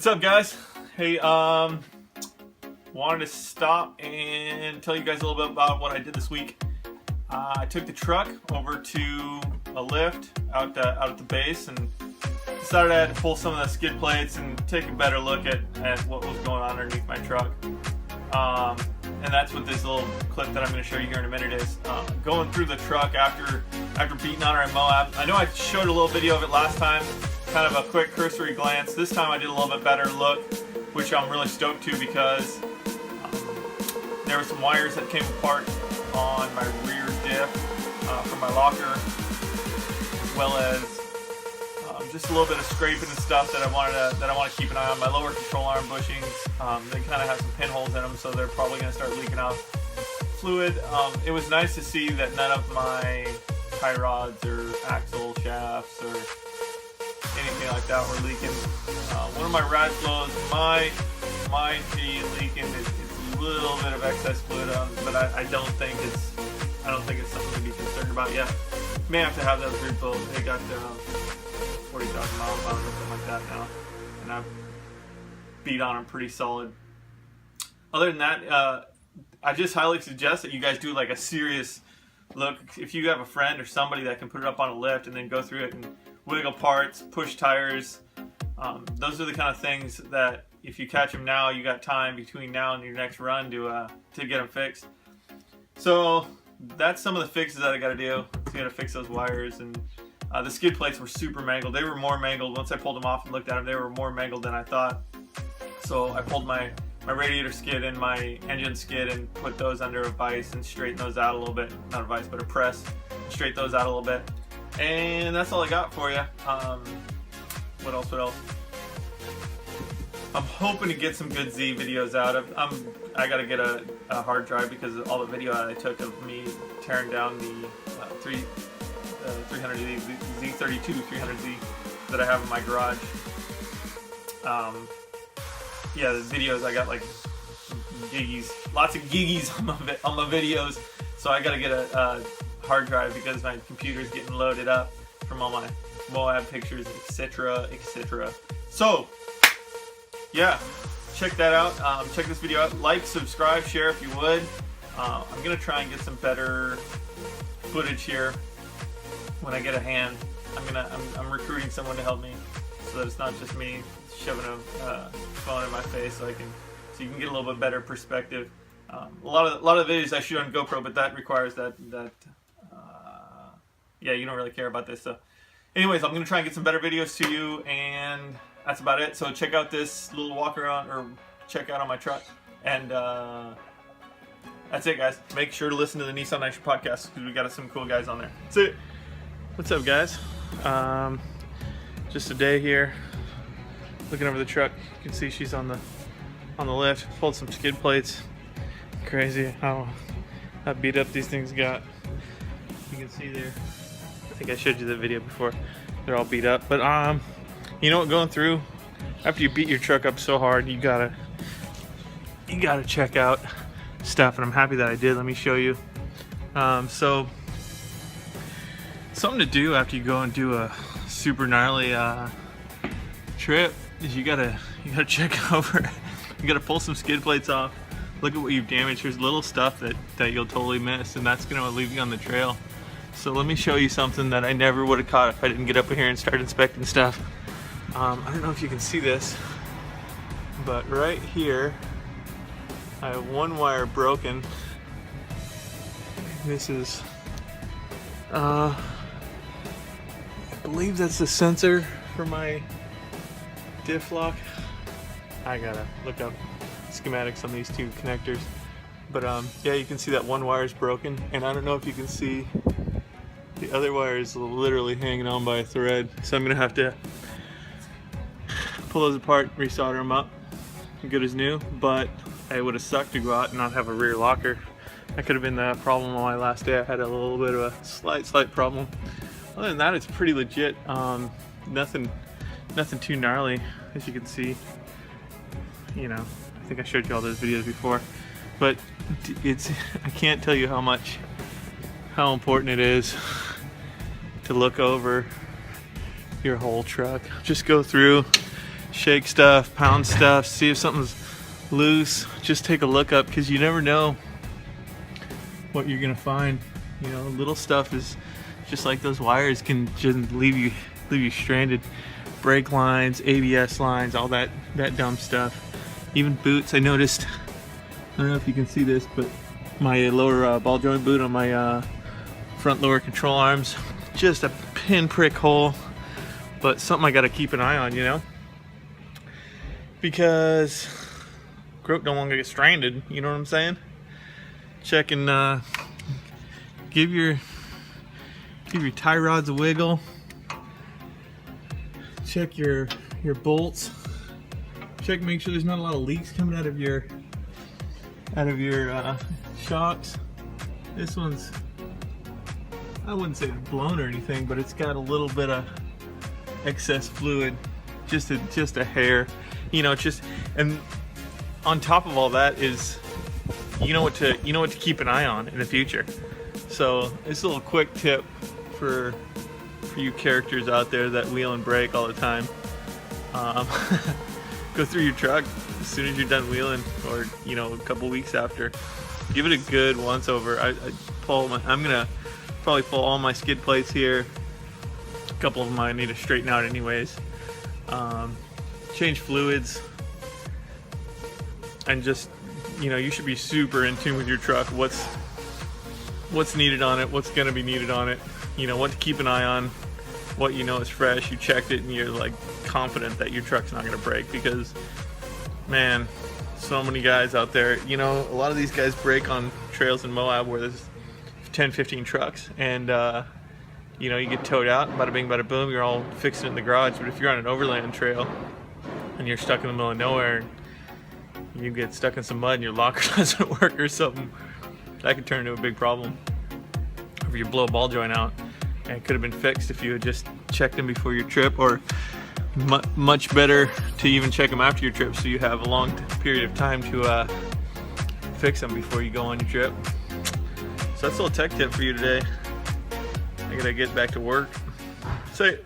What's up, guys? Hey, wanted to stop and tell you guys a little bit about what I did this week. I took the truck over to a lift out at the base and decided I had to pull some of the skid plates and take a better look at what was going on underneath my truck. And that's what this little clip that I'm going to show you here in a minute is. Going through the truck after beating on her in Moab. I know I showed a little video of it last time, kind of a quick cursory glance. This time I did a little bit better look, which I'm really stoked to because there were some wires that came apart on my rear diff from my locker, as well as just a little bit of scraping and stuff that I want to keep an eye on. My lower control arm bushings, they kind of have some pinholes in them, so they're probably going to start leaking out fluid. It was nice to see that none of my tie rods or axle shafts or anything like that were leaking. One of my rad flows might be leaking. It's a little bit of excess fluid, but I don't think it's something to be concerned about yet. May have to have those rebuilt. They got 40,000 miles on it or something like that now, and I've beat on them pretty solid. Other than that, I just highly suggest that you guys do like a serious look. If you have a friend or somebody that can put it up on a lift and then go through it and wiggle parts, push tires, those are the kind of things that if you catch them now, you got time between now and your next run to get them fixed. So that's some of the fixes that I got to do. So I got to fix those wires, and the skid plates were super mangled. They were more mangled once I pulled them off and looked at them. They were more mangled than I thought. So I pulled my radiator skid and my engine skid and put those under a vise and straighten those out a little bit. Not a vise, but a press. Straighten those out a little bit. And that's all I got for you. What else? I'm hoping to get some good Z videos out of. I gotta get a hard drive because of all the video I took of me tearing down the 300Z, Z32 300Z that I have in my garage. Yeah, the videos, I got like giggies, lots of giggies on my videos. So I gotta get a hard drive because my computer's getting loaded up from all my Moab pictures, etc. So yeah, check that out. Check this video out. Like, subscribe, share if you would. I'm gonna try and get some better footage here when I get a hand. I'm recruiting someone to help me so that it's not just me shoving a phone in my face, so you can get a little bit better perspective. A lot of the videos I shoot on GoPro, but that requires that yeah, you don't really care about this. So anyways, I'm gonna try and get some better videos to you, and that's about it. So check out this little walk around, or check out on my truck, and that's it, guys. Make sure to listen to the Nissan Nitro podcast because we got some cool guys on there. That's it. What's up, guys? Just a day here, looking over the truck. You can see she's on the lift. Pulled some skid plates. Crazy how beat up these things got. You can see there. I think I showed you the video before. They're all beat up, but you know what? Going through after you beat your truck up so hard, you gotta check out stuff, and I'm happy that I did. Let me show you. So something to do after you go and do a super gnarly trip is you gotta check over. You gotta pull some skid plates off. Look at what you've damaged. There's little stuff that you'll totally miss, and that's gonna leave you on the trail. So let me show you something that I never would have caught if I didn't get up here and start inspecting stuff. I don't know if you can see this, but right here I have one wire broken. This is I believe that's the sensor for my diff lock. I gotta look up schematics on these two connectors, but yeah, you can see that one wire is broken, and I don't know if you can see the other wire is literally hanging on by a thread, so I'm gonna have to pull those apart, resolder them up, good as new. But it would have sucked to go out and not have a rear locker. That could have been the problem on my last day. I had a little bit of a slight problem. Other than that, it's pretty legit. Nothing too gnarly, as you can see. You know, I think I showed you all those videos before, but I can't tell you how important it is to look over your whole truck. Just go through, shake stuff, pound stuff, see if something's loose. Just take a look up, because you never know what you're gonna find. You know, little stuff is just like those wires can just leave you stranded. Brake lines, ABS lines, all that dumb stuff. Even boots. I noticed, I don't know if you can see this, but my lower ball joint boot on my front lower control arms, just a pinprick hole. But something I gotta keep an eye on, you know, because Grote don't want to get stranded. You know what I'm saying? Check and give your tie rods a wiggle. Check your bolts. Check, make sure there's not a lot of leaks coming out of your shocks. This one's, I wouldn't say blown or anything, but it's got a little bit of excess fluid, just a hair, you know. Just, and on top of all that is, you know what to keep an eye on in the future. So it's a little quick tip for you characters out there that wheel and brake all the time. Go through your truck as soon as you're done wheeling, or you know, a couple weeks after. Give it a good once over. I'm gonna probably pull all my skid plates here. A couple of them I need to straighten out anyways. Change fluids, and just, you know, you should be super in tune with your truck. What's needed on it, what's gonna be needed on it, you know, what to keep an eye on, what you know is fresh. You checked it and you're like confident that your truck's not gonna break, because man, so many guys out there, you know, a lot of these guys break on trails in Moab where there's 10-15 trucks, and you know, you get towed out, bada bing bada boom, you're all fixing it in the garage. But if you're on an overland trail and you're stuck in the middle of nowhere and you get stuck in some mud and your locker doesn't work or something, that could turn into a big problem. Or if you blow a ball joint out, and it could have been fixed if you had just checked them before your trip, or much better to even check them after your trip, so you have a long period of time to fix them before you go on your trip. So that's a little tech tip for you today. I gotta get back to work. Say it.